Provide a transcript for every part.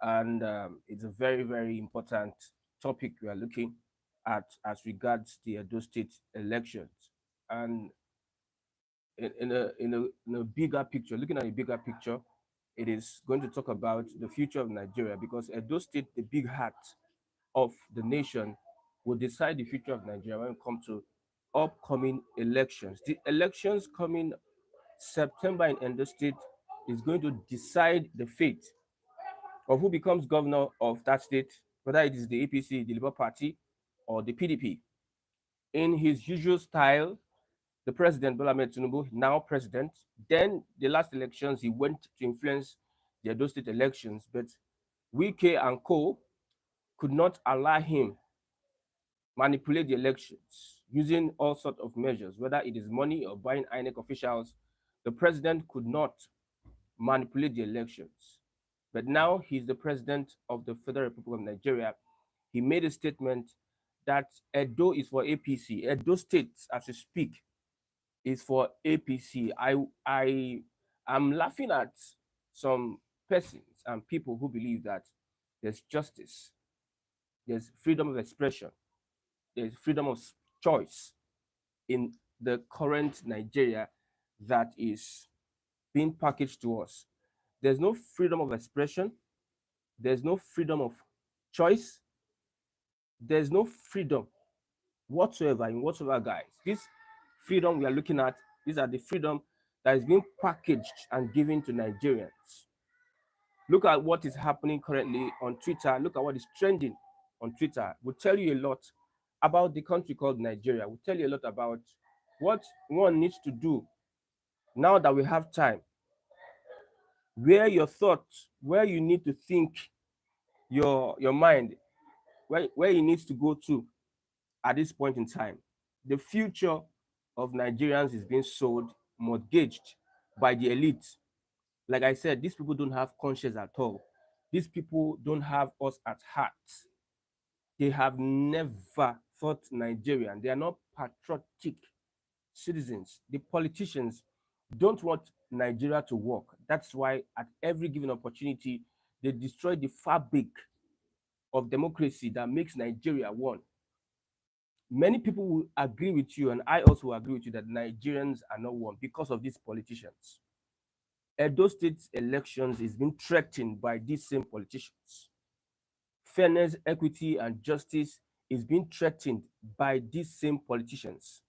and it's a very, very important topic we are looking at as regards the Edo State elections. And in a bigger picture, looking at a bigger picture, it is going to talk about the future of Nigeria, because Edo State, the big heart of the nation, will decide the future of Nigeria when it comes to upcoming elections. The elections coming September in Edo State is going to decide the fate of who becomes governor of that state, whether it is the APC, the Labour Party, or the PDP. In his usual style, the president, Bola Ahmed Tinubu, now president, then the last elections, he went to influence the Edo State elections, but Wike and co could not allow him manipulate the elections using all sorts of measures, whether it is money or buying INEC officials. The president could not manipulate the elections. But now he's the president of the Federal Republic of Nigeria. He made a statement that Edo is for APC. Edo State, as we speak, is for APC. I am laughing at some persons and people who believe that there's justice, there's freedom of expression, there's freedom of choice in the current Nigeria that is being packaged to us. There's no freedom of expression, there's no freedom of choice, there's no freedom whatsoever in whatsoever guise. This freedom we are looking at, these are the freedom that is being packaged and given to Nigerians. Look at what is happening currently on Twitter. Look at what is trending on Twitter. Will tell you a lot about the country called Nigeria. Will tell you a lot about what one needs to do now that we have time. Where your thoughts, where you need to think your mind, where it needs to go to at this point in time. The future of Nigerians is being sold, mortgaged by the elite. Like I said, these people don't have conscience at all. These people don't have us at heart. They have never thought Nigerian. They are not patriotic citizens. The politicians don't want Nigeria to work. That's why at every given opportunity, they destroy the fabric of democracy that makes Nigeria one. Many people will agree with you, and I also agree with you, that Nigerians are not one because of these politicians. Edo State elections is being threatened by these same politicians. Fairness, equity, and justice is being threatened by these same politicians.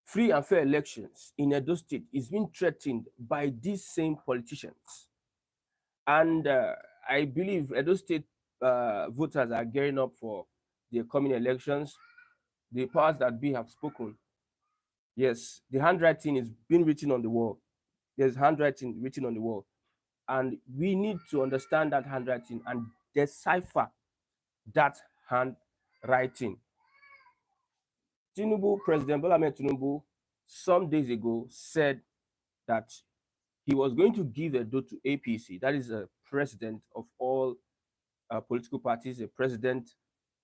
Free and fair elections in Edo State is being threatened by these same politicians. And I believe Edo State voters are gearing up for the coming elections. The powers that be have spoken. Yes, the handwriting is being written on the wall. There's handwriting written on the wall. And we need to understand that handwriting and decipher that handwriting. Tinubu, President Bola Ahmed Tinubu, some days ago said that he was going to give Edo to APC. That is a president of all political parties, a president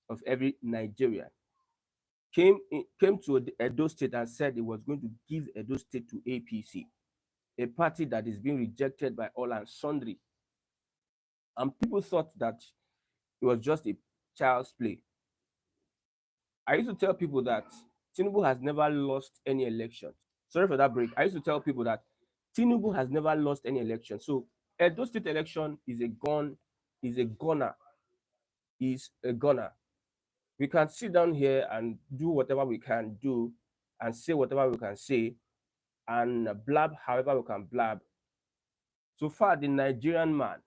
of every Nigerian. Came to Edo State and said he was going to give Edo State to APC, a party that is being rejected by all and sundry. And people thought that it was just a child's play. I used to tell people that Tinubu has never lost any election. Sorry for that break. I used to tell people that Tinubu has never lost any election. So Edo State election is a gun, is a gunner, is a gunner. We can sit down here and do whatever we can do and say whatever we can say and blab however we can blab. So far, the Nigerian man,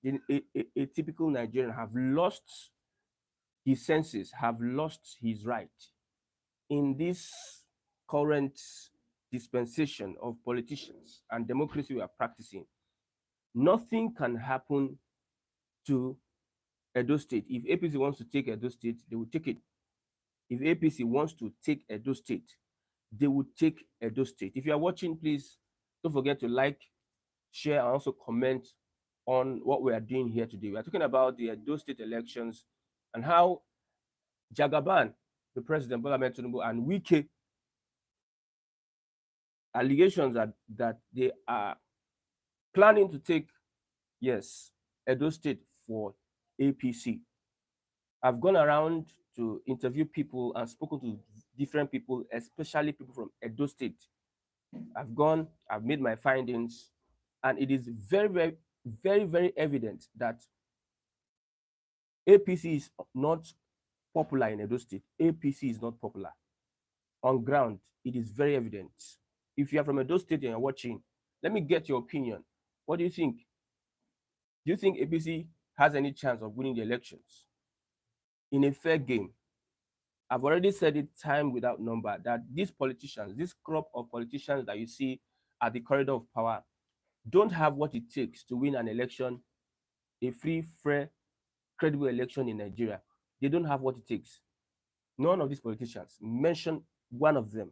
a typical Nigerian, have lost his senses, have lost his right in this current dispensation of politicians and democracy we are practicing. Nothing can happen to Edo State. If APC wants to take Edo State, they will take it. If APC wants to take Edo State, they will take Edo State. If you are watching, please don't forget to like, share, and also comment on what we are doing here today. We are talking about the Edo State elections and how Jagaban, the president, Bola Ahmed Tinubu, and Wike, allegations that they are planning to take, yes, Edo State for APC. I've gone around to interview people and spoken to different people, especially people from Edo State. I've made my findings, and it is very, very, very, very evident that APC is not popular in Edo State. APC is not popular. On ground, it is very evident. If you are from Edo State and you're watching, let me get your opinion. What do you think? Do you think APC has any chance of winning the elections in a fair game? I've already said it time without number that these politicians, this crop of politicians that you see at the corridor of power, don't have what it takes to win an election, a free, fair, credible election in Nigeria. They don't have what it takes. None of these politicians. Mention one of them.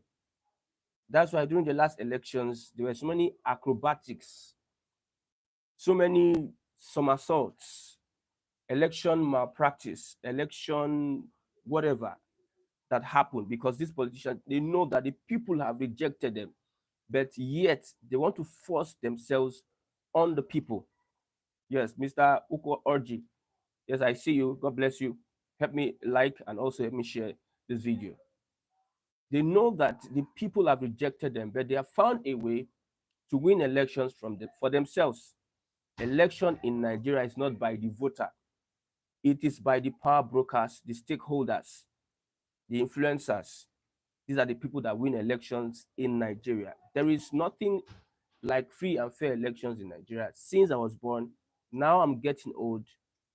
That's why during the last elections, there were so many acrobatics, so many somersaults, election malpractice, election whatever that happened, because these politicians, they know that the people have rejected them, but yet they want to force themselves on the people. Yes, Mr. Uko Orji. Yes, I see you. God bless you. Help me like and also help me share this video. They know that the people have rejected them, but they have found a way to win elections for themselves. Election in Nigeria is not by the voter. It is by the power brokers, the stakeholders, the influencers. These are the people that win elections in Nigeria. There is nothing like free and fair elections in Nigeria. Since I was born, now I'm getting old,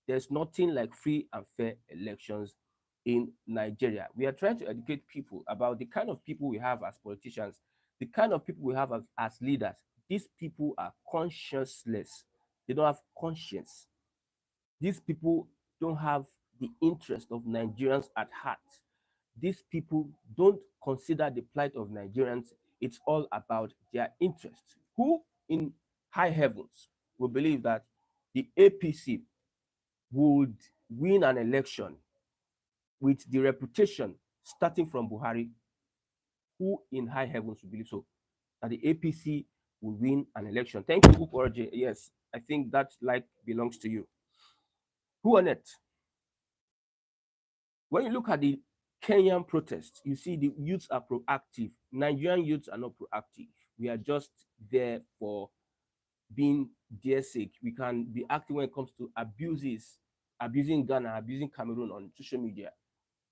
there's nothing like free and fair elections in Nigeria. We are trying to educate people about the kind of people we have as politicians, the kind of people we have as leaders. These people are conscienceless. They don't have conscience. These people don't have the interest of Nigerians at heart. These people don't consider the plight of Nigerians. It's all about their interest. Who in high heavens will believe that the APC would win an election with the reputation starting from Buhari? Who in high heavens will believe so? That the APC will win an election? Thank you, Ukorje. Yes, I think that like belongs to you. Who on it? When you look at the Kenyan protests, you see the youths are proactive. Nigerian youths are not proactive. We are just there for being their sake. We can be active when it comes to abusing Ghana, abusing Cameroon on social media.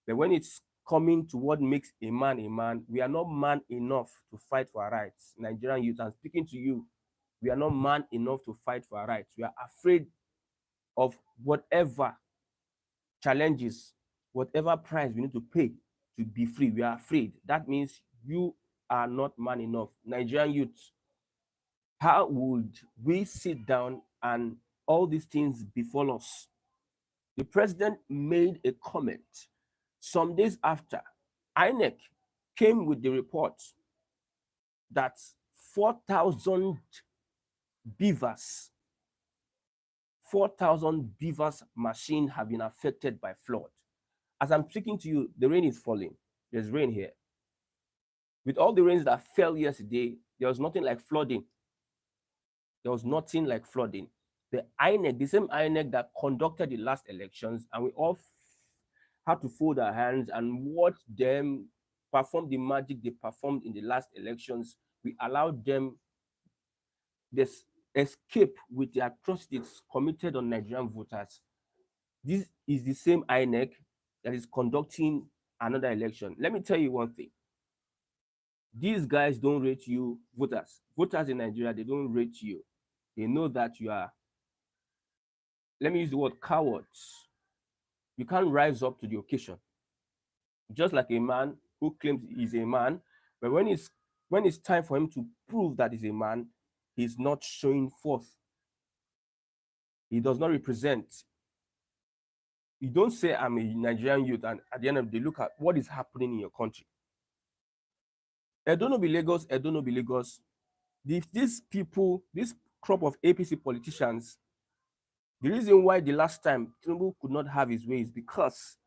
But when it's coming to what makes a man, we are not man enough to fight for our rights. Nigerian youth, I'm speaking to you. We are not man enough to fight for our rights. We are afraid of whatever challenges, whatever price we need to pay to be free. We are afraid. That means you are not man enough. Nigerian youth, how would we sit down and all these things befall us? The president made a comment some days after INEC came with the report that 4,000 Bvas, 4,000 Bvas machines have been affected by flood. As I'm speaking to you, the rain is falling. There's rain here. With all the rains that fell yesterday, there was nothing like flooding. There was nothing like flooding. The INEC, the same INEC that conducted the last elections, and we all had to fold our hands and watch them perform the magic they performed in the last elections. We allowed them this escape with the atrocities committed on Nigerian voters. This is the same INEC that is conducting another election. Let me tell you one thing. These guys don't rate you, voters. Voters in Nigeria, they don't rate you. They know that you are, let me use the word, cowards. You can't rise up to the occasion. Just like a man who claims he's a man, but when it's time for him to prove that he's a man, he's not showing forth. He does not represent. You don't say I'm a Nigerian youth, and at the end of the day, look at what is happening in your country. Edo no be Lagos, Edo no be Lagos. These people, this crop of APC politicians, the reason why the last time Tinubu could not have his way is because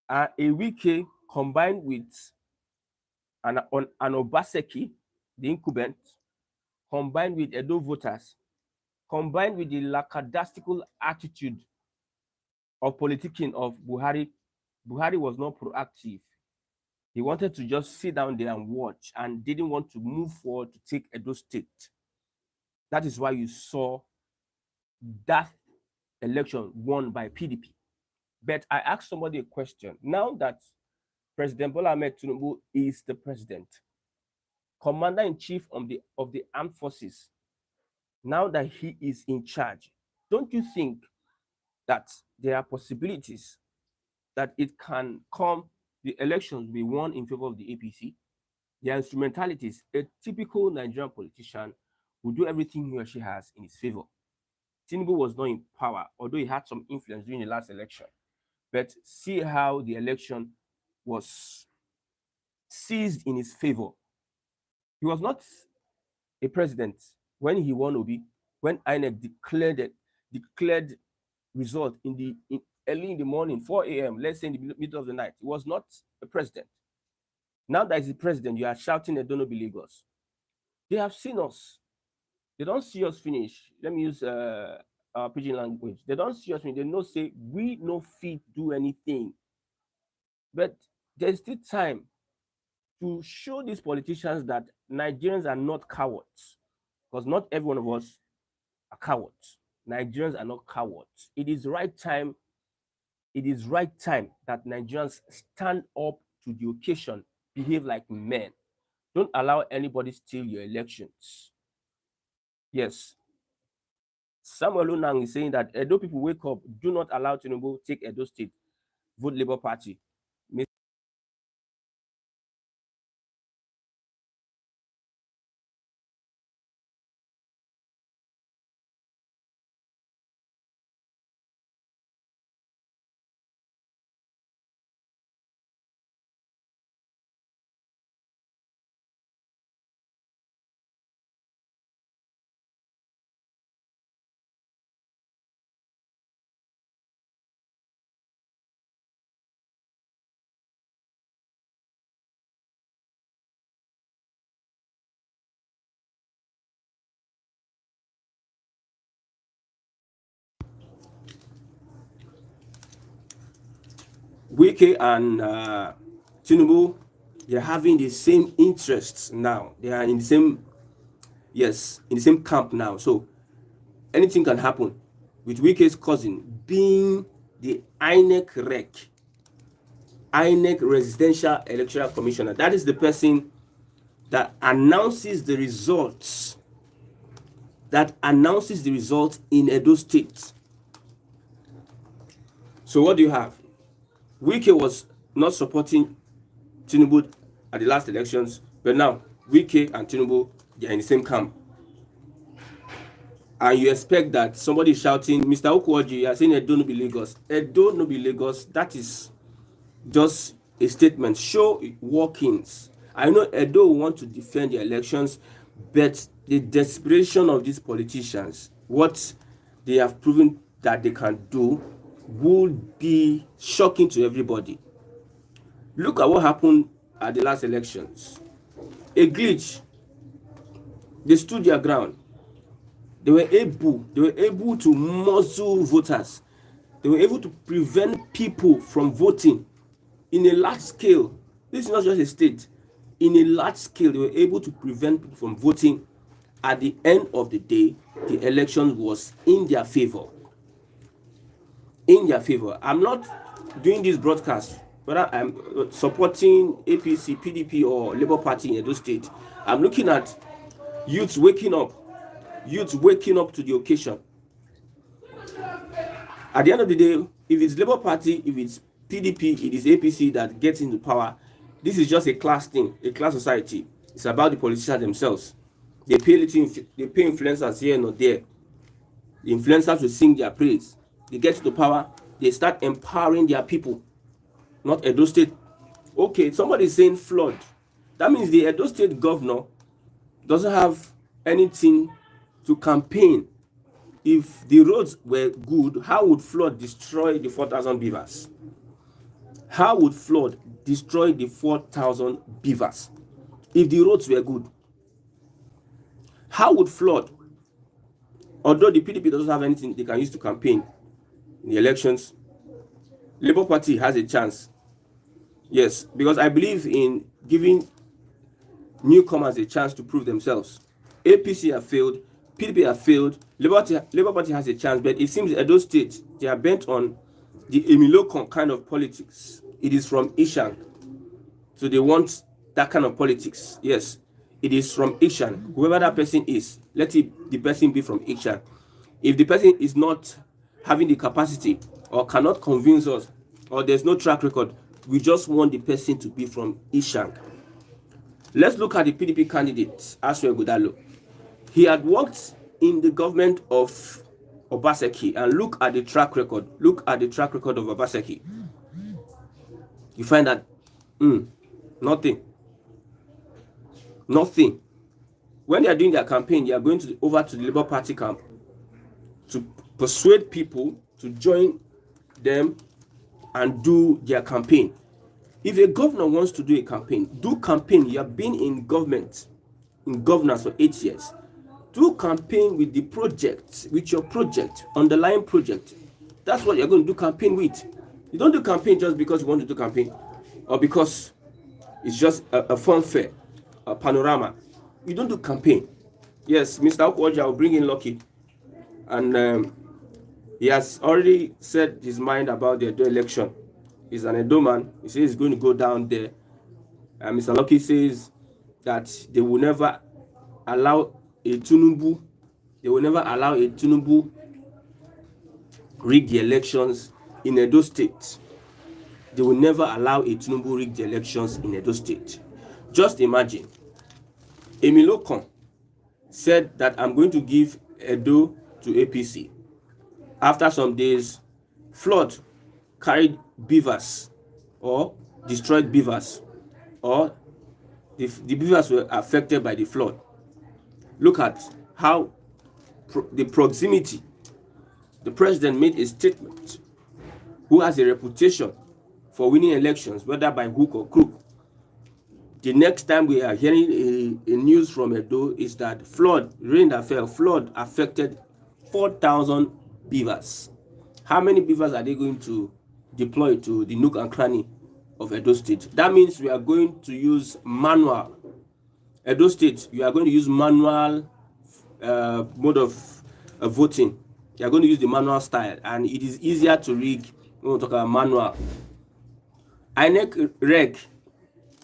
a Wike combined with an Obaseki, the incumbent, combined with Edo voters, combined with the lackadaisical attitude of politicking of Buhari. Buhari was not proactive. He wanted to just sit down there and watch and didn't want to move forward to take Edo State. That is why you saw that election won by PDP. But I asked somebody a question. Now that President Bola Ahmed Tinubu is the president, commander-in-chief of the armed forces, now that he is in charge, don't you think that there are possibilities that it can come, the elections will be won in favor of the APC? Their instrumentalities, a typical Nigerian politician will do everything he or she has in his favor. Tinubu was not in power, although he had some influence during the last election. But see how the election was seized in his favor. He was not a president when he won Obi, when INEC declared result early in the morning, 4 a.m., let's say in the middle of the night. He was not a president. Now that he's the president, you are shouting at Dono Lagos. They have seen us. They don't see us finish. Let me use our pidgin language. They don't see us finish. They know say we no fit do anything. But there's still time to show these politicians that Nigerians are not cowards, because not every one of us are cowards. Nigerians are not cowards. It is right time. It is right time that Nigerians stand up to the occasion, behave like men. Don't allow anybody steal your elections. Yes. Samuel Lunang is saying that Edo people wake up, do not allow Tinubu take Edo State, vote Labour Party. Wike and Tinubu, they're having the same interests now. They are in the same, yes, in the same camp now. So anything can happen. With Wike's cousin being the INEC Residential Electoral Commissioner. That is the person that announces the results. In Edo State. So what do you have? Wike was not supporting Tinubu at the last elections, but now Wike and Tinubu, they are in the same camp. And you expect that somebody shouting, Mr. Okwoji, you are saying Edo no be Lagos. Edo no be Lagos. That is just a statement. Show workings. I know Edo want to defend the elections, but the desperation of these politicians, what they have proven that they can do, would be shocking to everybody. Look at what happened at the last elections. A glitch. They stood their ground. They were able to muzzle voters. They were able to prevent people from voting in a large scale. This is not just a state. In a large scale, they were able to prevent people from voting. At the end of the day, the election was in their favor. In their favor. I'm not doing this broadcast whether I'm supporting APC, PDP, or Labour Party in Edo State. I'm looking at youths waking up to the occasion. At the end of the day, if it's Labour Party, if it's PDP, it is APC that gets into power. This is just a class thing, a class society. It's about the politicians themselves. They pay influencers here and there. The influencers will sing their praise. They get to the power, they start empowering their people. Not Edo State. Okay, somebody is saying flood. That means the Edo State governor doesn't have anything to campaign. If the roads were good, how would flood destroy the 4,000 Bvas? How would flood destroy the 4,000 Bvas if the roads were good? How would flood although the PDP doesn't have anything they can use to campaign in the elections, Labour Party has a chance. Yes, because I believe in giving newcomers a chance to prove themselves. APC have failed, PDP have failed, Labour Party has a chance, but it seems Edo State, they are bent on the Emilokon kind of politics. It is from Ishang, so they want that kind of politics. Yes, it is from Ishang. Whoever that person is, let the person be from Ishang. If the person is not having the capacity or cannot convince us, or there's no track record, we just want the person to be from Ishang. Let's look at the PDP candidate, Aswe Godalo. He had worked in the government of Obaseki, and look at the track record. Look at the track record of Obaseki. You find that nothing. When they are doing their campaign, they are going over to the Labour Party camp to persuade people to join them and do their campaign. If a governor wants to do a campaign, do campaign. You have been in government, in governance for 8 years. Do campaign with the project, with your project, underlying project. That's what you're going to do campaign with. You don't do campaign just because you want to do campaign, or because it's just a fun fair, a panorama. You don't do campaign. Yes, Mr. Okwoja will bring in Lucky, and he has already said his mind about the Edo election. He's an Edo man. He says he's going to go down there. And Mr. Lucky says that they will never allow a Tinubu, rig the elections in Edo State. They will never allow a Tinubu rig the elections in Edo State. Just imagine, Emilokon said that I'm going to give Edo to APC. After some days, flood carried Bvas or destroyed Bvas, or the Bvas were affected by the flood. Look at how the proximity. The president made a statement, who has a reputation for winning elections, whether by hook or crook. The next time we are hearing a news from Edo is that rain that fell, flood affected 4,000 Bvas. How many Bvas are they going to deploy to the nook and cranny of Edo State? That means we are going to use manual. Edo State, you are going to use manual mode of voting. You are going to use the manual style, and it is easier to rig when we talk about manual. INEC reg,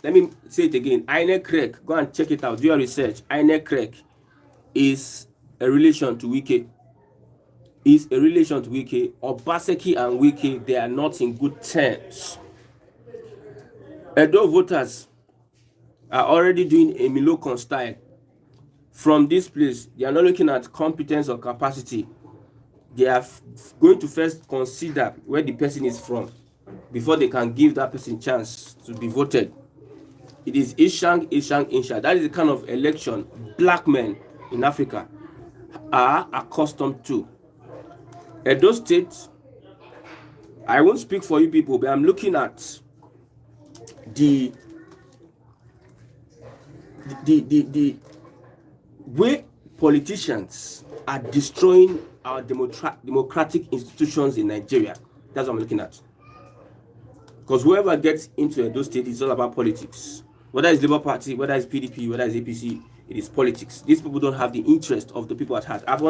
let me say it again. INEC reg, go and check it out, do your research. INEC reg is a relation to Wike. Obaseki and Wike, they are not in good terms. Edo voters are already doing a Emilokon style. From this place, they are not looking at competence or capacity. They are going to first consider where the person is from before they can give that person a chance to be voted. It is Ishang. That is the kind of election black men in Africa are accustomed to. Edo State, I won't speak for you people, but I'm looking at the way politicians are destroying our democratic institutions in Nigeria. That's what I'm looking at. Because whoever gets into Edo State, it's all about politics. Whether it's Labour Party, whether it's PDP, whether it's APC, it is politics. These people don't have the interest of the people at heart. I've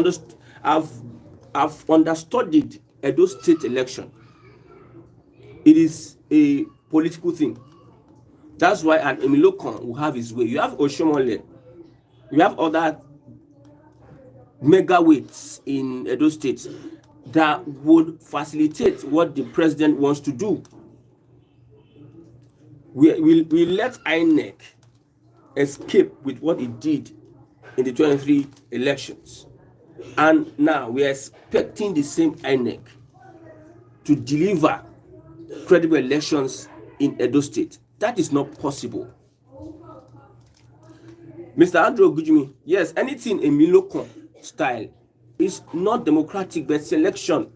understudied Edo State election. It is a political thing. That's why an Emilokon will have his way. You have Oshomole. You have other mega weights in Edo State that would facilitate what the president wants to do. We let INEC escape with what it did in the 23 elections. And now we are expecting the same INEC to deliver credible elections in Edo State. That is not possible. Mr. Andrew Gujimi, yes, anything in Emilokon style is not democratic, but selection.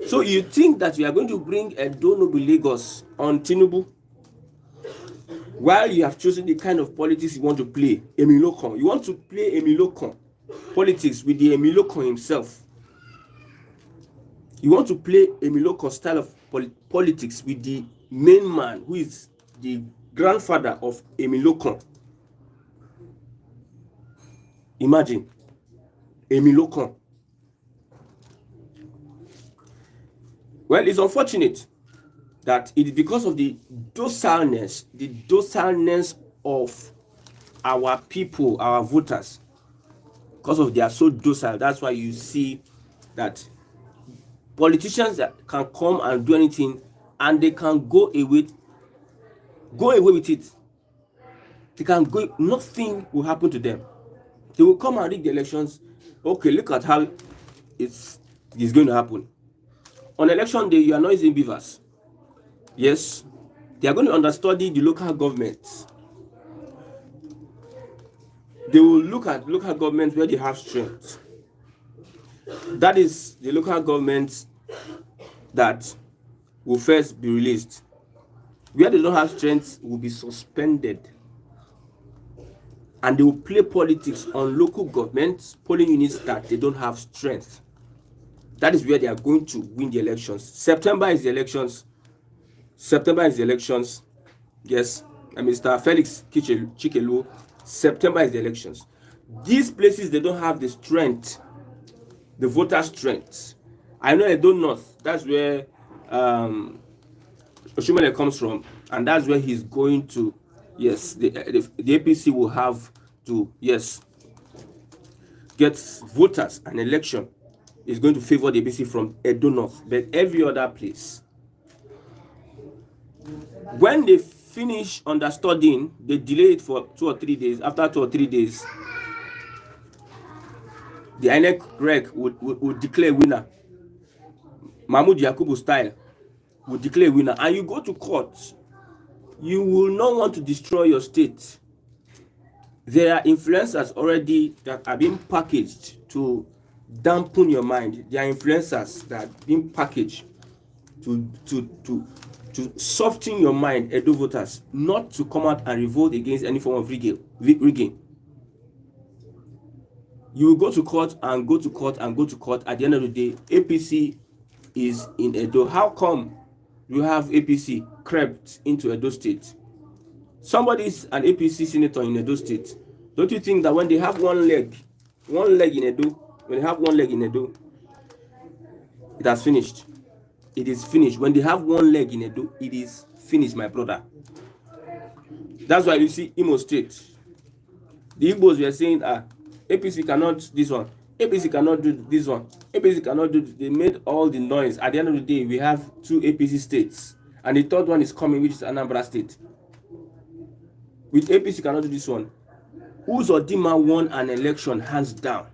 So you think that we are going to bring Edo Noble Lagos on Tinubu, while you have chosen the kind of politics you want to play, Emilokon. You want to play Emilokon. politics with the Emiloko himself. You want to play Emiloko style of politics with the main man who is the grandfather of Emiloko. Imagine Emiloko. Well, it's unfortunate that it is because of the docileness of our people, our voters, because of they are so docile. That's why you see that politicians that can come and do anything and they can go away with it. They can go, nothing will happen to them. They will come and rig the elections. Okay, look at how it's going to happen. On election day, you are not using Bvas. Yes, they are going to understudy the local governments. They will look at local governments where they have strength. That is the local governments that will first be released. Where they don't have strength will be suspended. And they will play politics on local governments, polling units that they don't have strength. That is where they are going to win the elections. September is the elections. Yes, and Mr. Felix Chikelu, September is the elections. These places, they don't have the strength, the voter strength. I know Edo North, that's where Oshimele comes from, and that's where he's going to, yes, the APC will have to, yes, get voters. An election is going to favor the APC from Edo North, but every other place, when they finish understudying, they delay it for 2 or 3 days. After 2 or 3 days, the INEC reg would declare winner. Mahmoud Yakubu style would declare winner, and you go to court. You will not want to destroy your state. There are influencers already that are being packaged to dampen your mind. There are influencers that are being packaged to soften your mind, Edo voters, not to come out and revolt against any form of rigging. You will go to court and go to court and go to court. At the end of the day, APC is in Edo. How come you have APC crept into Edo State? Somebody is an APC senator in Edo State. Don't you think that when they have one leg in Edo, it has finished? It is finished. When they have one leg in Edo, it is finished, my brother. That's why you see Imo State. The Igbos were saying, APC cannot this one, APC cannot do this one, APC cannot do this. They made all the noise. At the end of the day, we have 2 APC states, and the third one is coming, which is Anambra State. With APC cannot do this one. Uzodinma won an election hands down.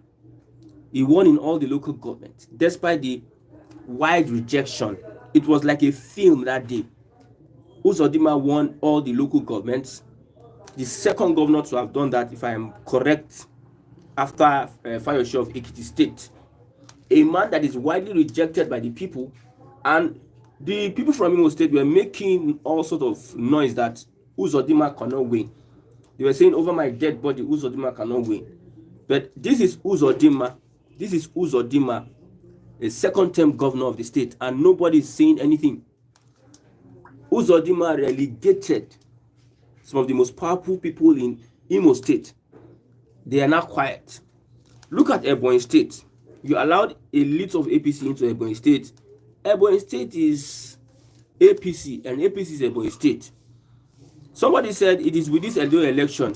He won in all the local governments, despite the wide rejection. It was like a film that day. Uzodinma won all the local governments. The second governor to have done that, if I am correct, after Fayose of Ekiti State. A man that is widely rejected by the people, and the people from Imo State were making all sort of noise that Uzodinma cannot win. They were saying, over my dead body, Uzodinma cannot win. But this is Uzodinma, a second-term governor of the state, and nobody is saying anything. Uzodinma relegated some of the most powerful people in Imo State. They are now quiet. Look at Ebonyi State. You allowed a little of APC into Ebonyi State. Ebonyi State is APC, and APC is Ebonyi State. Somebody said it is with this Edo election.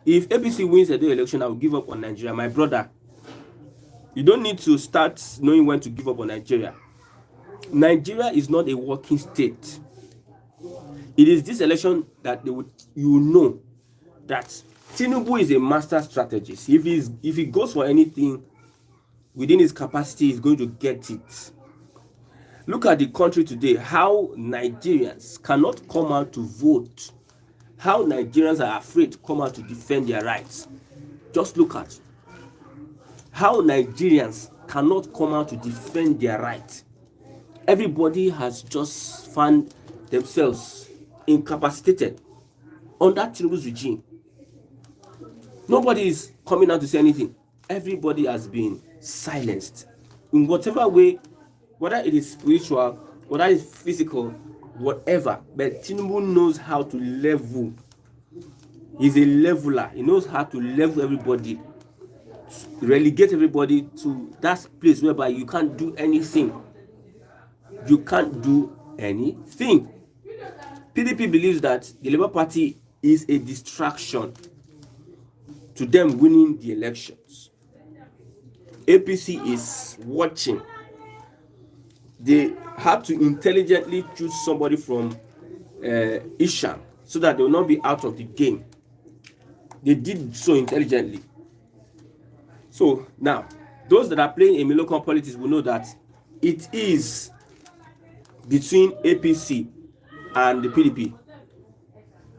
If APC wins Edo election, I will give up on Nigeria. My brother, you don't need to start knowing when to give up on Nigeria. Nigeria is not a working state. It is this election that you know that Tinubu is a master strategist. If he goes for anything within his capacity, he's going to get it. Look at the country today, how Nigerians cannot come out to vote, how Nigerians are afraid to come out to defend their rights. Just look at how Nigerians cannot come out to defend their rights. Everybody has just found themselves incapacitated under Tinubu's regime. Nobody is coming out to say anything. everybody has been silenced in whatever way, whether it is spiritual, whether it's physical, whatever. But Tinubu knows how to level. He's a leveler. He knows how to level everybody, relegate everybody to that place whereby you can't do anything. You can't do anything. PDP believes that the Labour Party is a distraction to them winning the elections. APC is watching. They have to intelligently choose somebody from Isham so that they will not be out of the game. They did so intelligently. So now, those that are playing in local politics will know that it is between APC and the PDP,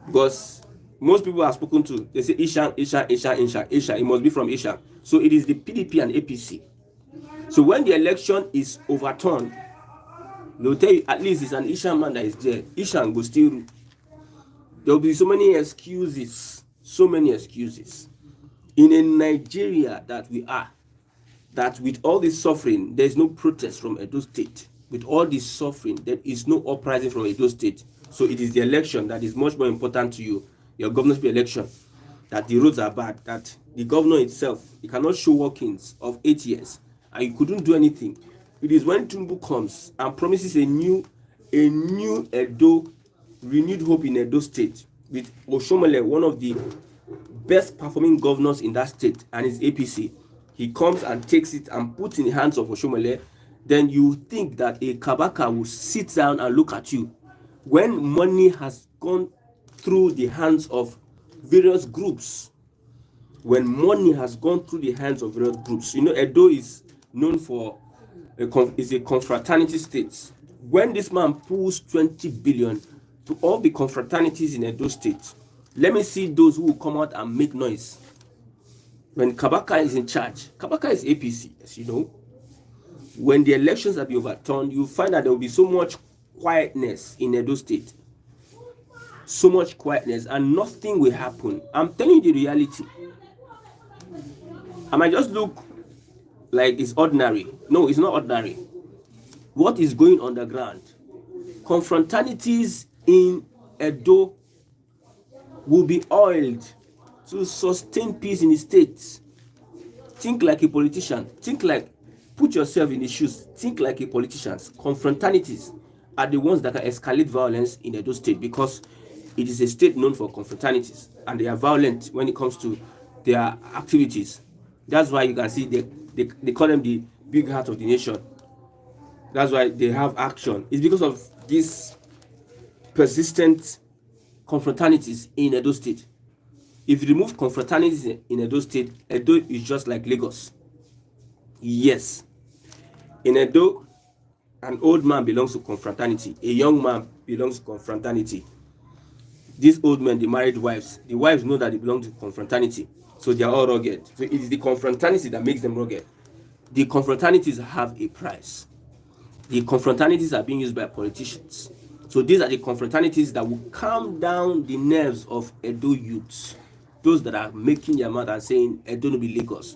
because most people are spoken to, they say Ishan, it must be from Ishan. So it is the PDP and APC. So when the election is overturned, they'll tell you at least it's an Ishan man that is there. Ishan will still. There will be so many excuses in a Nigeria that we are, that with all this suffering, there is no protest from Edo State. With all this suffering, there is no uprising from Edo State. So it is the election that is much more important to you, your governorship election, that the roads are bad, that the governor itself, he cannot show workings of 8 years, and you couldn't do anything. It is when Tinubu comes and promises a new Edo, renewed hope in Edo State, with Oshomole, one of the best performing governors in that state, and his APC. He comes and takes it and puts in the hands of Oshomole. Then you think that a Kabaka will sit down and look at you when money has gone through the hands of various groups. When money has gone through the hands of various groups, you know, Edo is known for is a confraternity state. When this man pulls 20 billion to all the confraternities in Edo State, let me see those who will come out and make noise. When Kabaka is in charge, Kabaka is APC, as you know. When the elections have been overturned, you find that there will be so much quietness in Edo State. So much quietness, and nothing will happen. I'm telling you the reality. I might just look like it's ordinary. No, it's not ordinary. What is going on the ground? Confraternities in Edo will be oiled to sustain peace in the state. Think like a politician. Put yourself in the shoes. Think like a politician. Confraternities are the ones that can escalate violence in Edo State, because it is a state known for confraternities, and they are violent when it comes to their activities. That's why you can see they call them the big heart of the nation. That's why they have action. It's because of these persistent confraternities in Edo State. If you remove confraternities in Edo State, Edo is just like Lagos. Yes. In Edo, an old man belongs to confraternity. A young man belongs to confraternity. These old men, they married wives. The wives know that they belong to confraternity. So they are all rugged. So it is the confraternity that makes them rugged. The confraternities have a price. The confraternities are being used by politicians. So these are the confraternities that will calm down the nerves of Edo youths. Those that are making their mouth and saying Edo no be Lagos.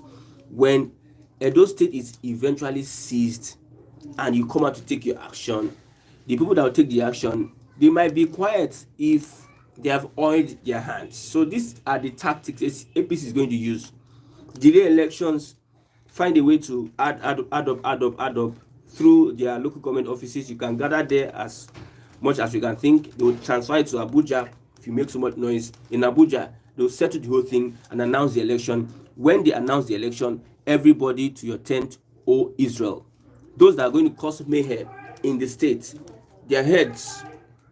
When Edo State is eventually seized and you come out to take your action, the people that will take the action, they might be quiet if they have oiled their hands. So these are the tactics APC is going to use. Delay elections, find a way to add up through their local government offices. You can gather there as much as you can think. They will transfer it to Abuja. If you make so much noise in Abuja, they will settle the whole thing and announce the election. When they announce the election, everybody to your tent, O Israel. Those that are going to cause mayhem in the state, their heads,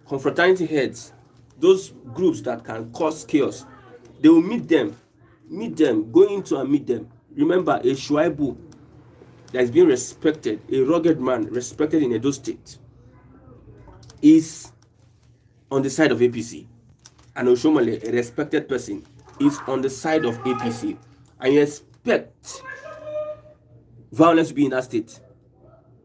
confraternity heads, those groups that can cause chaos, they will meet them, go into and meet them. Remember, a Shuaibu that is being respected, a rugged man respected in Edo State, is on the side of APC. And Oshomole, a respected person, is on the side of APC. And you expect violence to be in that state.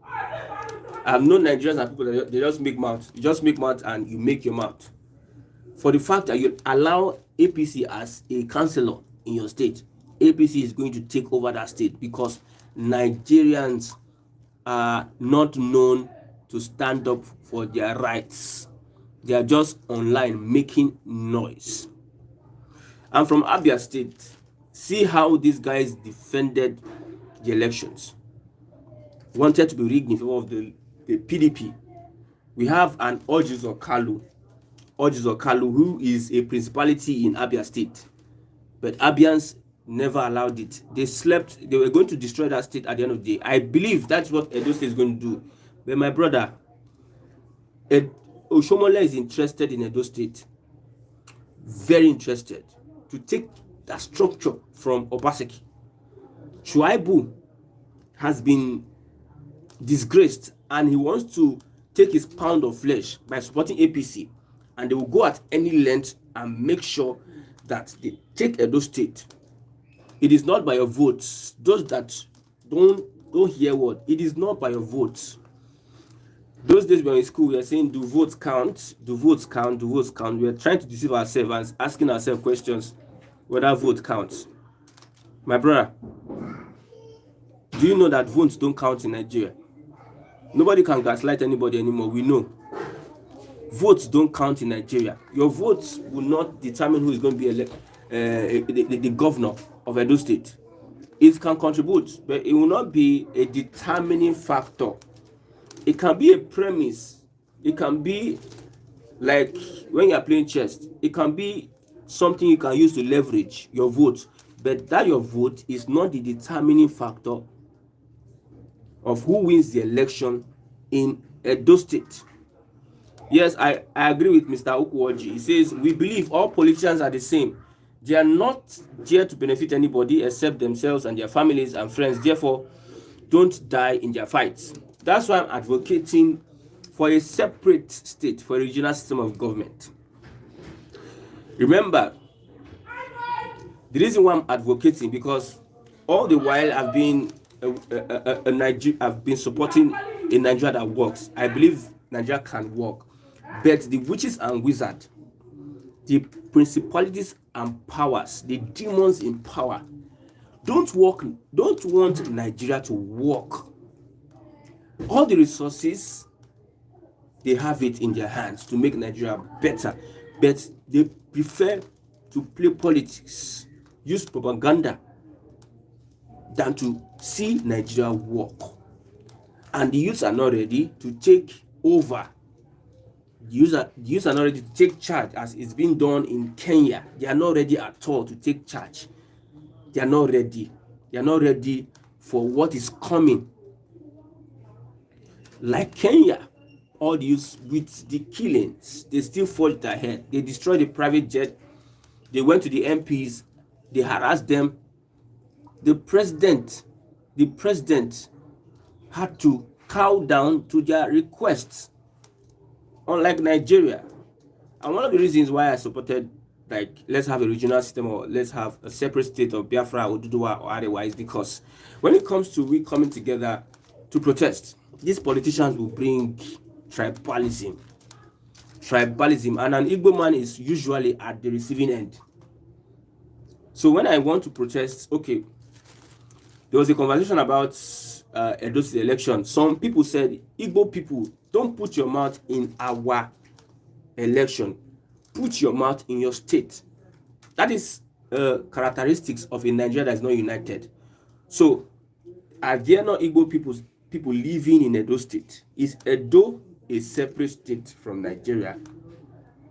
I have known Nigerians and people that they just make mouth. You just make mouth and you make your mouth. For the fact that you allow APC as a councillor in your state, APC is going to take over that state because Nigerians are not known to stand up for their rights. They are just online making noise. And from Abia State, see how these guys defended the elections. Wanted to be rigged in favor of the PDP. We have an Ojizo Kalu, who is a principality in Abia State. But Abians never allowed it. They were going to destroy that state at the end of the day. I believe that's what Edo State is going to do. But my brother, Oshomole is interested in Edo State. Very interested to take that structure from Obaseki. Shuaibu has been disgraced and he wants to take his pound of flesh by supporting APC, and they will go at any length and make sure that they take Edo State. It is not by your votes. Those that don't hear what, it is not by your votes. Those days we were in school, we were saying, do votes count? Do votes count? Do votes count? We are trying to deceive ourselves and asking ourselves questions whether vote counts. My brother, do you know that votes don't count in Nigeria? Nobody can gaslight anybody anymore. We know. Votes don't count in Nigeria. Your votes will not determine who is going to be the governor of Edo State. It can contribute, but it will not be a determining factor. It can be a premise. It can be like when you are playing chess. It can be something you can use to leverage your vote, but that your vote is not the determining factor of who wins the election in Edo State. Yes, I agree with Mr. Okuwoji. He says, we believe all politicians are the same. They are not there to benefit anybody except themselves and their families and friends. Therefore, don't die in their fights. That's why I'm advocating for a separate state, for a regional system of government. Remember, the reason why I'm advocating, because all the while I've been supporting a Nigeria that works. I believe Nigeria can work, but the witches and wizards, the principalities and powers, the demons in power, don't want Nigeria to work. All the resources, they have it in their hands to make Nigeria better, but they prefer to play politics, use propaganda, than to see Nigeria work. And the youths are not ready to take over. The youths are not ready to take charge as it's been done in Kenya. They are not ready at all to take charge. They are not ready. They are not ready for what is coming. Like Kenya, all the youths with the killings, they still fought ahead. They destroyed the private jet. They went to the MPs. They harassed them. The president had to cow down to their requests, unlike Nigeria. And one of the reasons why I supported, like, let's have a regional system or let's have a separate state of Biafra or Duduwa or otherwise, because when it comes to we coming together to protest, these politicians will bring tribalism, and an Igbo man is usually at the receiving end. So when I want to protest, okay, there was a conversation about Edo State election. Some people said, Igbo people, don't put your mouth in our election. Put your mouth in your state. That is characteristics of a Nigeria that is not united. So, are there not Igbo people living in Edo State? Is Edo a separate state from Nigeria?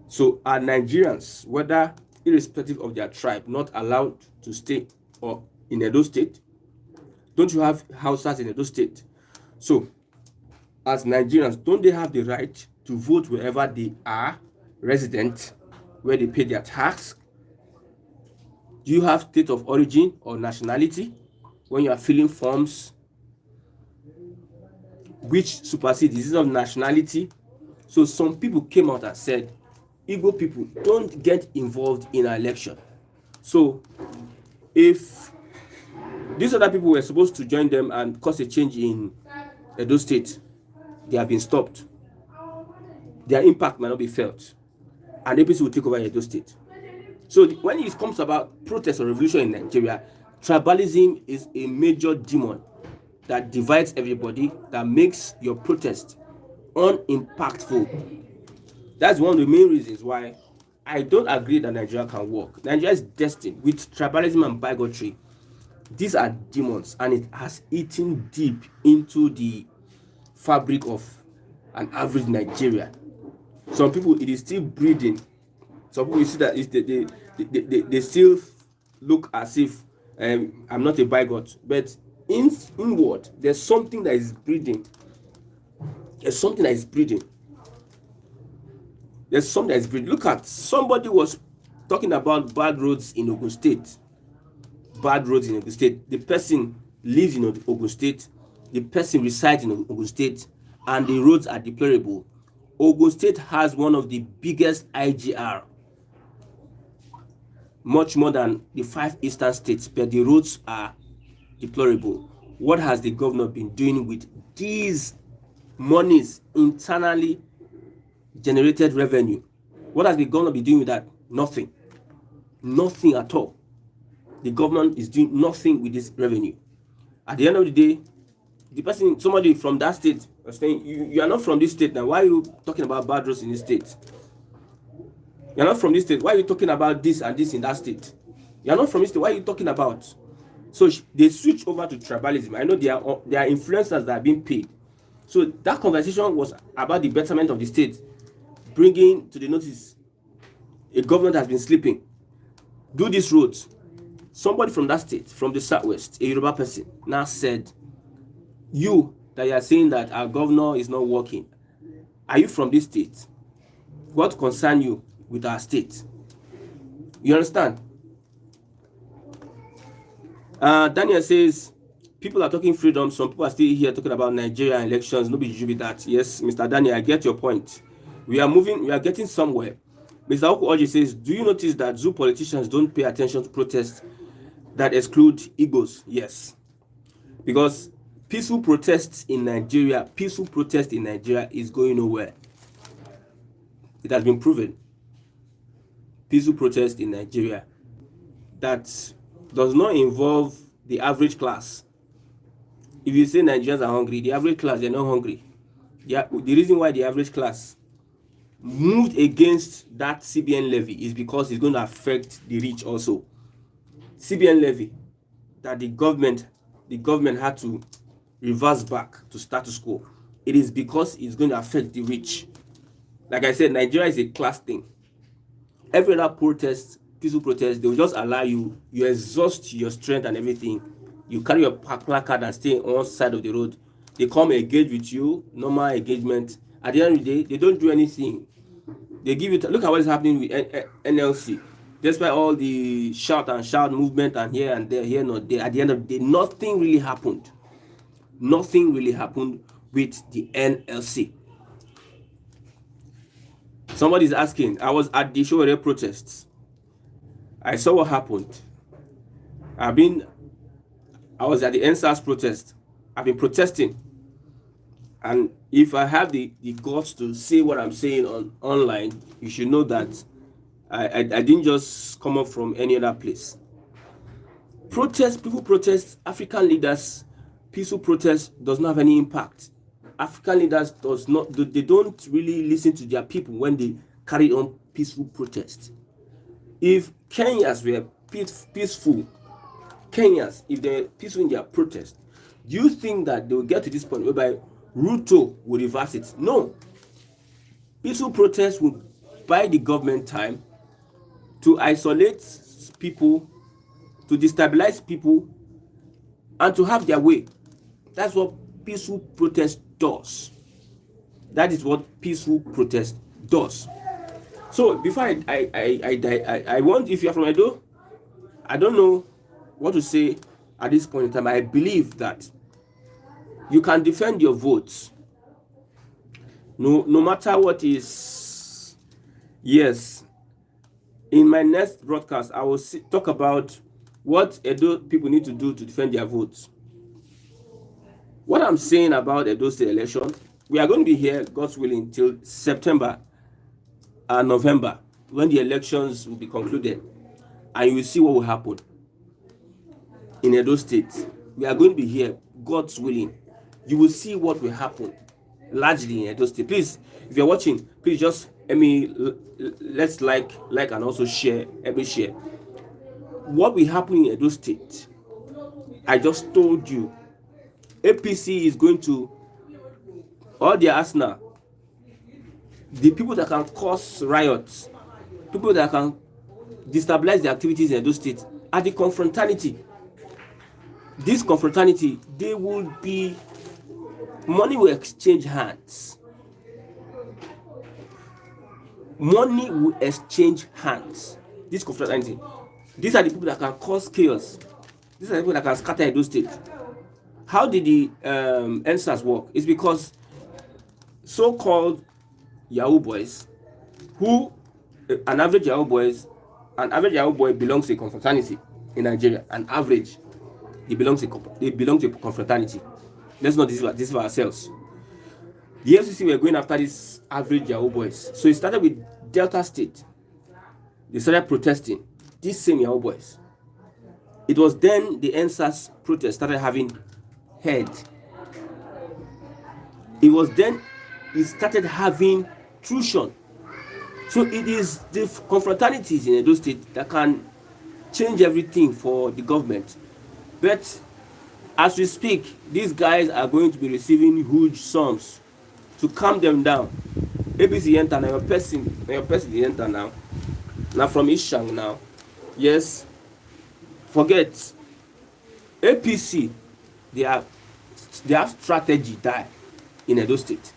So, are Nigerians, whether irrespective of their tribe, not allowed to stay or in Edo State? Don't you have houses in Edo State? So, as Nigerians, don't they have the right to vote wherever they are resident, where they pay their tax? Do you have state of origin or nationality when you are filling forms which supersede the system of nationality? So some people came out and said, Igbo people, don't get involved in an election. So if these other people were supposed to join them and cause a change in Edo State, they have been stopped. Their impact might not be felt, and APC will take over Edo State. So when it comes about protest or revolution in Nigeria, Tribalism is a major demon that divides everybody, that makes your protest unimpactful. That's one of the main reasons why I don't agree that Nigeria can work. Nigeria is destined with tribalism and bigotry. These are demons, and it has eaten deep into the fabric of an average Nigerian. Some people, it is still breeding. Some people, you see that they still look as if I'm not a bigot, but inward there's something that is breeding. There's something that is breeding. There's something that is breeding. Look at, somebody was talking about bad roads in Ogun State. Bad roads in Ogun State. The person lives in Ogun State. The person resides in Ogun State, and the roads are deplorable. Ogun State has one of the biggest IGR, much more than the 5 eastern states, but the roads are deplorable. What has the governor been doing with these monies, internally generated revenue? What has the governor been doing with that? Nothing. Nothing at all. The government is doing nothing with this revenue. At the end of the day, the person, somebody from that state was saying, you are not from this state now. Why are you talking about bad roads in this state? You are not from this state. Why are you talking about this and this in that state? You are not from this state. Why are you talking about? So they switch over to tribalism. I know they are influencers that are being paid. So that conversation was about the betterment of the state, bringing to the notice a government has been sleeping. Do these roads. Somebody from that state, from the southwest, a Yoruba person, now said, you that you are saying that our governor is not working, are you from this state? What concern you with our state? You understand? Daniel says, people are talking freedom. Some people are still here talking about Nigeria elections. Nobody should be that. Yes, Mr. Daniel, I get your point. We are getting somewhere. Mr. Oku Oji says, do you notice that zoo politicians don't pay attention to protests that exclude egos? Yes. Because peaceful protests in Nigeria is going nowhere. It has been proven. Peaceful protest in Nigeria that does not involve the average class. If you say Nigerians are hungry, the average class, they're not hungry. The reason why the average class moved against that CBN levy is because it's going to affect the rich also. CBN levy that the government had to reverse back to status quo. It is because it's going to affect the rich. Like I said, Nigeria is a class thing. Every other protest, peaceful protest, they will just allow you exhaust your strength and everything. You carry your placard and stay on one side of the road. They come engage with you, normal engagement. At the end of the day, they don't do anything. They give you, look at what is happening with NLC. Despite all the shout movement and here and there, here not there, at the end of the day, nothing really happened. Nothing really happened with the NLC. Somebody's asking, I was at the Showere protests. I saw what happened. I was at the NSAS protest. I've been protesting. And if I have the guts to say what I'm saying online, you should know that I didn't just come up from any other place. People protest, African leaders, peaceful protest does not have any impact. African leaders they don't really listen to their people when they carry on peaceful protest. If Kenyans were peaceful, if they're peaceful in their protest, do you think that they will get to this point whereby Ruto will reverse it? No. Peaceful protest will buy the government time to isolate people, to destabilize people, and to have their way. That's what peaceful protest does. That is what peaceful protest does. So before I want, if you are from Edo, I don't know what to say at this point in time. I believe that you can defend your votes no matter what is. Yes, in my next broadcast I will talk about what Edo people need to do to defend their votes. What I'm saying about Edo State election, we are going to be here, God's willing, till September and November, when the elections will be concluded, and you will see what will happen. in Edo State. We are going to be here, God's willing. You will see what will happen largely in Edo State. Please, if you're watching, please just let's like and also share. Let me share. What will happen in Edo State? I just told you, APC is going to all their arsenal. The people that can cause riots, people that can destabilize the activities in Edo State are the confraternity. This confraternity, they will be, money will exchange hands. Money will exchange hands. This confraternity. These are the people that can cause chaos. These are the people that can scatter Edo State. How did the NSAS work? It's because so-called Yahoo boys, who an average Yahoo boy belongs to a confraternity in Nigeria. An average, they belong to a confraternity. Let's not deceive ourselves. The FCC were going after these average Yahoo boys. So it started with Delta State. They started protesting. These same Yahoo boys. It was then the NSAS protest started having head. It was then it started having trution. So it is the confraternities in Edo State that can change everything for the government. But as we speak, these guys are going to be receiving huge sums to calm them down. APC enter now, your person enter now. Now from Ishang now. Yes. Forget. APC, they have strategy die in Edo State.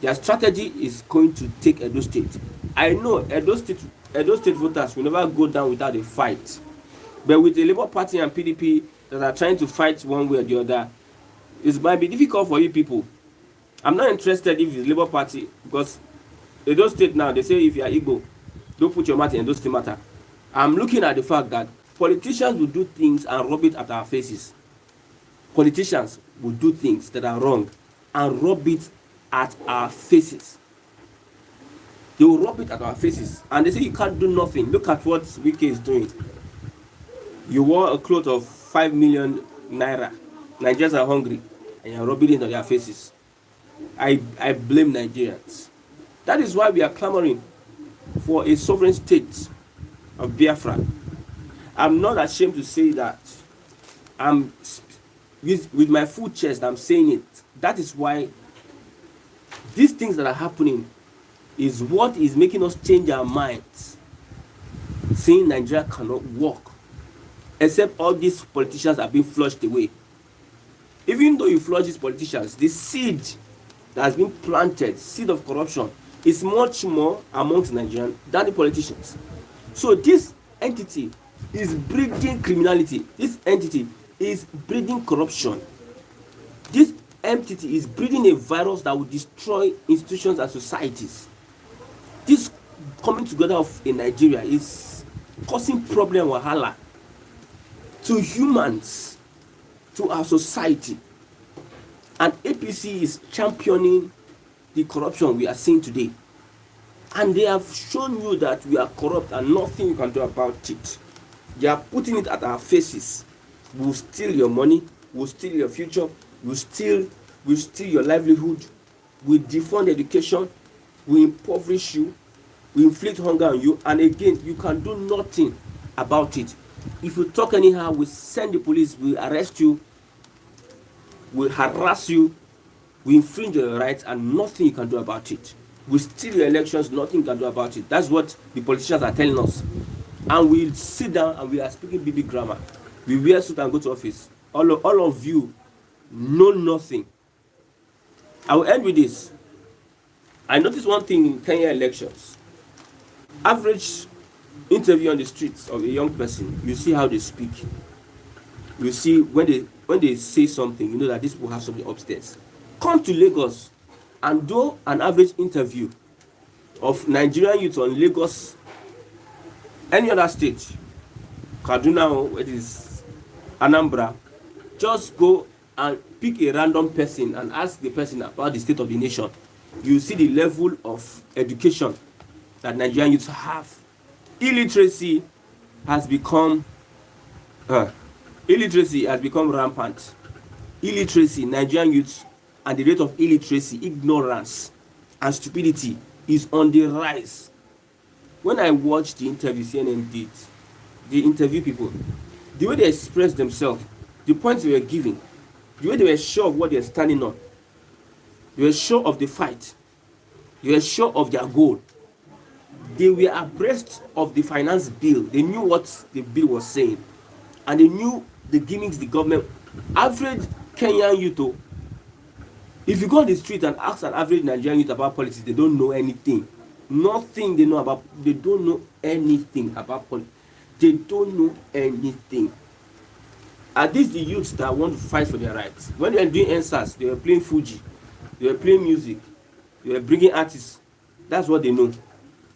Their strategy is going to take Edo State. I know Edo State voters will never go down without a fight. But with the Labour Party and PDP that are trying to fight one way or the other, it might be difficult for you people. I'm not interested if it's Labour Party, because Edo State now, they say if you are Igbo, don't put your mouth in Edo State matter. I'm looking at the fact that politicians will do things and rub it at our faces. Politicians will do things that are wrong and rub it at our faces. They will rub it at our faces. And they say you can't do nothing. Look at what Wike is doing. You wore a cloth of 5 million naira. Nigerians are hungry and you're rubbing it on their faces. I blame Nigerians. That is why we are clamoring for a sovereign state of Biafra. I'm not ashamed to say that. I'm with my full chest, I'm saying it. That is why these things that are happening is what is making us change our minds. Saying Nigeria cannot work, except all these politicians are being flushed away. Even though you flush these politicians, the seed that has been planted, seed of corruption, is much more amongst Nigerians than the politicians. So this entity is breeding criminality. This entity is breeding corruption. This entity is breeding a virus that will destroy institutions and societies. This coming together of in Nigeria is causing problem wahala to humans, to our society. And APC is championing the corruption we are seeing today. And they have shown you that we are corrupt and nothing you can do about it. They are putting it at our faces. We'll steal your money, we'll steal your future, we'll steal your livelihood, we'll defund education, we impoverish you, we inflict hunger on you, and again, you can do nothing about it. If you talk anyhow, we send the police, we arrest you, we harass you, we infringe your rights, and nothing you can do about it. We steal your elections, nothing you can do about it. That's what the politicians are telling us. And we sit down and we are speaking BB grammar. We wear suit and go to office. All of you know nothing. I will end with this. I noticed one thing in Kenya elections. Average interview on the streets of a young person, you see how they speak. You see when they say something, you know that these people have something upstairs. Come to Lagos and do an average interview of Nigerian youth on Lagos, any other state, Kaduna, it is Anambra. Just go and pick a random person and ask the person about the state of the nation. You see the level of education that Nigerian youths have. Illiteracy has become Illiteracy has become rampant. Illiteracy, Nigerian youth, and the rate of illiteracy, ignorance, and stupidity is on the rise. When I watched the interview CNN did, they interview people, the way they expressed themselves, the points they were giving, the way they were sure of what they're standing on, they were sure of the fight, they were sure of their goal, they were abreast of the finance bill, they knew what the bill was saying, and they knew the gimmicks the government. Average Kenyan youth, if you go on the street and ask an average Nigerian youth about politics, they don't know anything. Nothing they know about, they don't know anything about politics. They don't know anything. Are these the youths that want to fight for their rights? When they were doing NSAS, they were playing Fuji, they were playing music, they were bringing artists. That's what they know.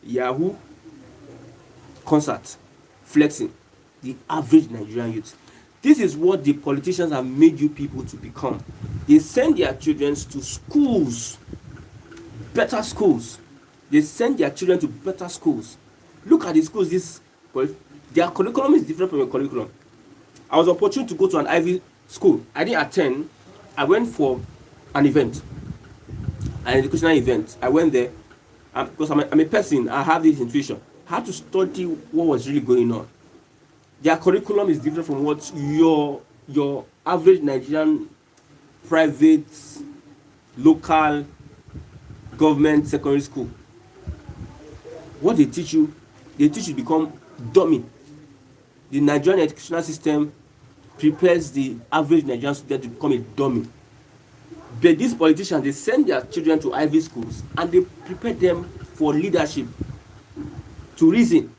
Yahoo, concert, flexing. The average Nigerian youth. This is what the politicians have made you people to become. They send their children to schools, better schools. They send their children to better schools. Look at the schools. Their curriculum is different from your curriculum. I was opportune to go to an Ivy school. I didn't attend. I went for an event, an educational event. I went there because I'm a person. I have this intuition. I had to study what was really going on. Their curriculum is different from what your average Nigerian private, local, government secondary school. What they teach you to become dummy. The Nigerian educational system prepares the average Nigerian student to become a dummy. But these politicians, they send their children to Ivy schools and they prepare them for leadership, to reason,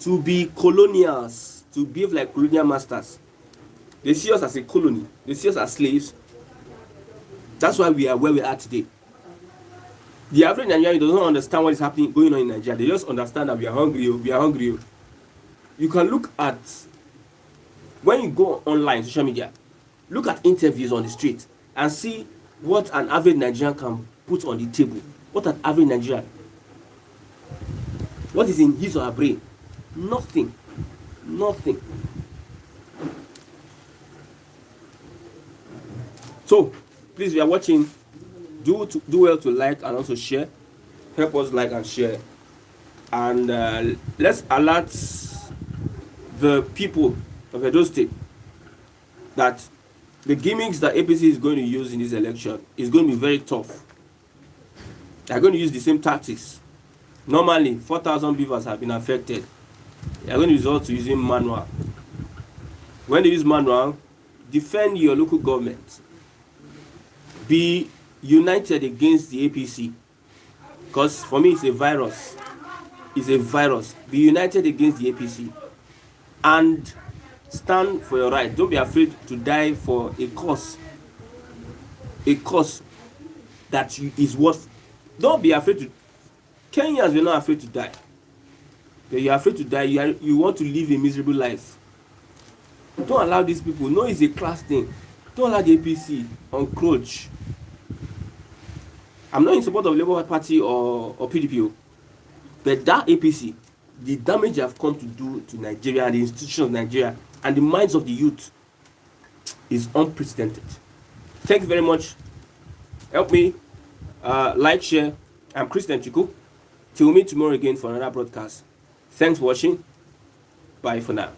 to be colonials, to behave like colonial masters. They see us as a colony. They see us as slaves. That's why we are where we are today. The average Nigerian does not understand what is happening, going on in Nigeria. They just understand that we are hungry. We are hungry. You can look at, when you go online, social media, look at interviews on the street and see what an average Nigerian can put on the table. What an average Nigerian. What is in his or her brain? Nothing. Nothing. So, please, we are watching. Do well to like and also share. Help us like and share. And let's alert the people of Edo State that the gimmicks that APC is going to use in this election is going to be very tough. They're going to use the same tactics. Normally, 4,000 Bvas have been affected. They're going to resort to using manual. When they use manual, defend your local government. Be united against the APC. Because for me, it's a virus. It's a virus. Be united against the APC. And stand for your right. Don't be afraid to die for a cause. A cause that is worth. Don't be afraid to. Kenyans were not afraid to die. You're afraid to die. You want to live a miserable life. Don't allow these people. No, it's a class thing. Don't allow the APC encroach. I'm not in support of Labour Party or PDP, but that APC, the damage they have come to do to Nigeria and the institutions of Nigeria and the minds of the youth is unprecedented. Thanks very much. Help me like, share. I'm Christian Chiku. Till we meet tomorrow again for another broadcast. Thanks for watching. Bye for now.